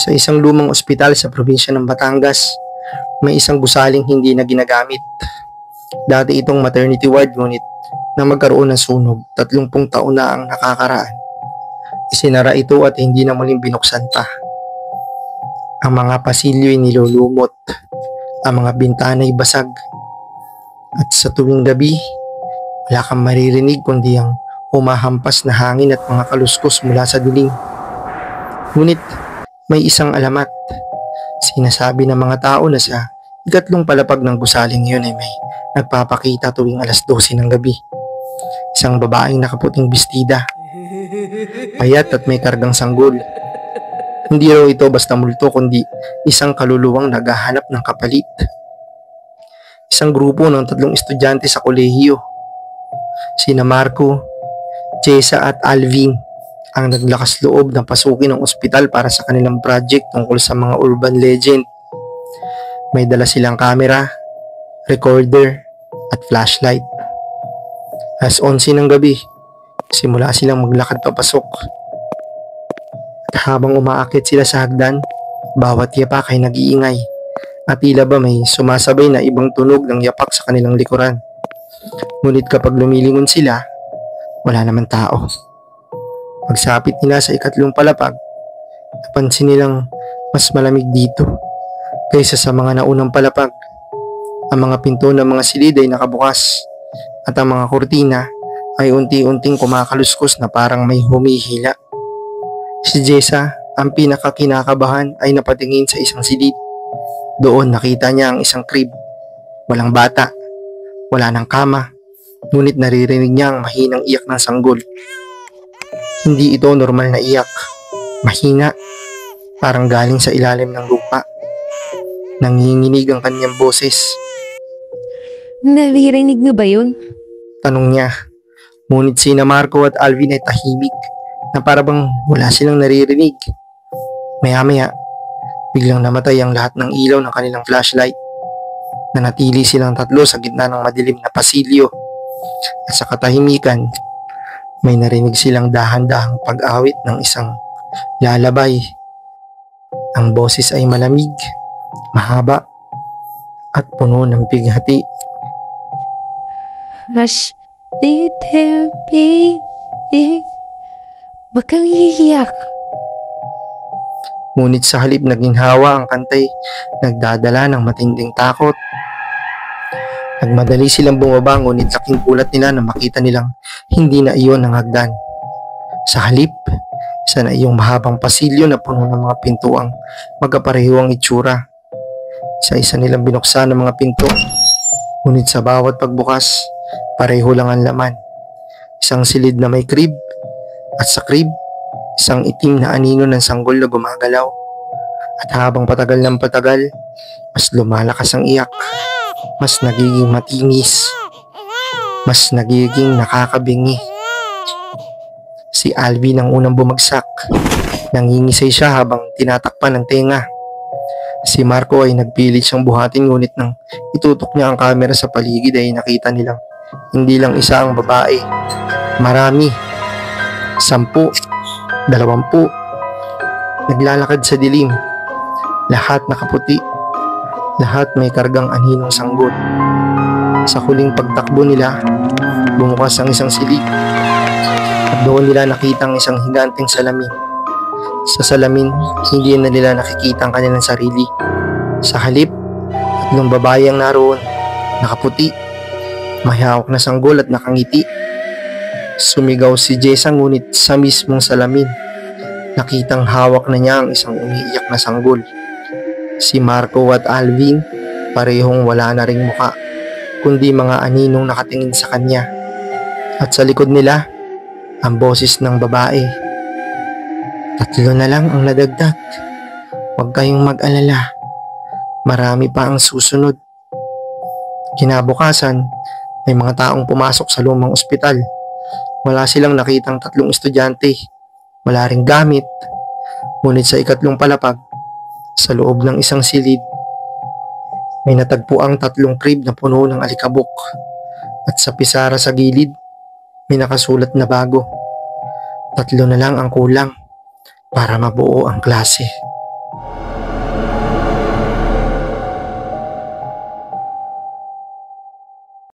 Sa isang lumang ospital sa probinsya ng Batangas, may isang gusaling hindi na ginagamit. Dati itong maternity ward ngunit na magkaroon ng sunog, 30 taon na ang nakakaraan. Isinara ito at hindi na muling binuksan pa. Ang mga pasilyo'y nilulumot, ang mga bintana'y basag, at sa tuwing gabi, wala kang maririnig kundi ang humahampas na hangin at mga kaluskos mula sa dilim. Ngunit may isang alamat. Sinasabi ng mga tao na sa ikatlong palapag ng gusaling yun ay may nagpapakita tuwing alas 12 ng gabi. Isang babaeng nakaputing bestida, payat at may kargang sanggol. Hindi raw ito basta multo kundi isang kaluluwang naghahanap ng kapalit. Isang grupo ng 3 estudyante sa kolehiyo, sina Marco, Chesa at Alvin, ang naglakas loob na pasukin ng ospital para sa kanilang project tungkol sa mga urban legend. May dala silang camera, recorder at flashlight. Alas 11 ng gabi, simula silang maglakad papasok. At habang umaakit sila sa hagdan, bawat yapak ay nag-iingay at tila ba may sumasabay na ibang tunog ng yapak sa kanilang likuran. Ngunit kapag lumilingon sila, wala naman tao. Pagsapit nila sa ikatlong palapag, napansin nilang mas malamig dito kaysa sa mga naunang palapag. Ang mga pinto ng mga silid ay nakabukas at ang mga kurtina ay unti-unting kumakaluskos na parang may humihila. Si Jessa, ang pinakakinakabahan, ay napatingin sa isang silid. Doon nakita niya ang isang crib. Walang bata, wala ng kama, ngunit naririnig niya ang mahinang iyak ng sanggol. Hindi ito normal na iyak. Mahina, parang galing sa ilalim ng lupa. Nanginginig ang kanyang boses. Naririnig mo ba yun? Tanong niya. Ngunit sina Marco at Alvin ay tahimik na parang wala silang naririnig. Maya-maya, biglang namatay ang lahat ng ilaw ng kanilang flashlight. Nanatili silang 3 sa gitna ng madilim na pasilyo. At sa katahimikan, may narinig silang dahan-dahang pag-awit ng isang lalabay. Ang boses ay malamig, mahaba, at puno ng bighati. Hush, little baby. Wag kang iiyak. Ngunit sa halip na ginhawa ang kantay, nagdadala ng matinding takot. Nagmadali silang bumaba ngunit laking gulat nila na makita nilang hindi na iyon ang hagdan. Sa halip, isa na iyong mahabang pasilyo na puno ng mga pintuang magkapareho ang itsura. Isa-isa nilang binuksan ang mga pinto, ngunit sa bawat pagbukas, pareho lang ang laman. Isang silid na may crib, at sa crib, isang itim na anino ng sanggol na gumagalaw. At habang patagal ng patagal, mas lumalakas ang iyak. Mas nagiging matingis, mas nagiging nakakabingi. Si Alvin ang unang bumagsak. Nangingisay siya habang tinatakpan ng tenga. Si Marco ay nagpilit siyang buhatin ngunit nang itutok niya ang camera sa paligid ay nakita nilang hindi lang isa ang babae. Marami. 10, 20. Naglalakad sa dilim. Lahat nakaputi. Lahat may kargang aninong sanggol. Sa huling pagtakbo nila, bumukas ang isang silid at doon nila nakita ang isang higanteng salamin. Sa salamin, hindi na nila nakikita ang kanilang sarili. Sa halip, 3 babae ang naroon, nakaputi, may hawak na sanggol at nakangiti. Sumigaw si Jessa ngunit sa mismong salamin, nakitang hawak na niya ang isang umiiyak na sanggol. Si Marco at Alvin, parehong wala na ring muka, kundi mga aninong nakatingin sa kanya. At sa likod nila, ang boses ng babae. 3 na lang ang nadagdag. Huwag kayong mag-alala. Marami pa ang susunod. Kinabukasan, may mga taong pumasok sa lumang ospital. Wala silang nakitang 3 estudyante. Wala ring gamit. Ngunit sa ikatlong palapag, sa loob ng isang silid, may natagpuang 3 crib na puno ng alikabok. At sa pisara sa gilid, may nakasulat na bago. 3 na lang ang kulang para mabuo ang klase.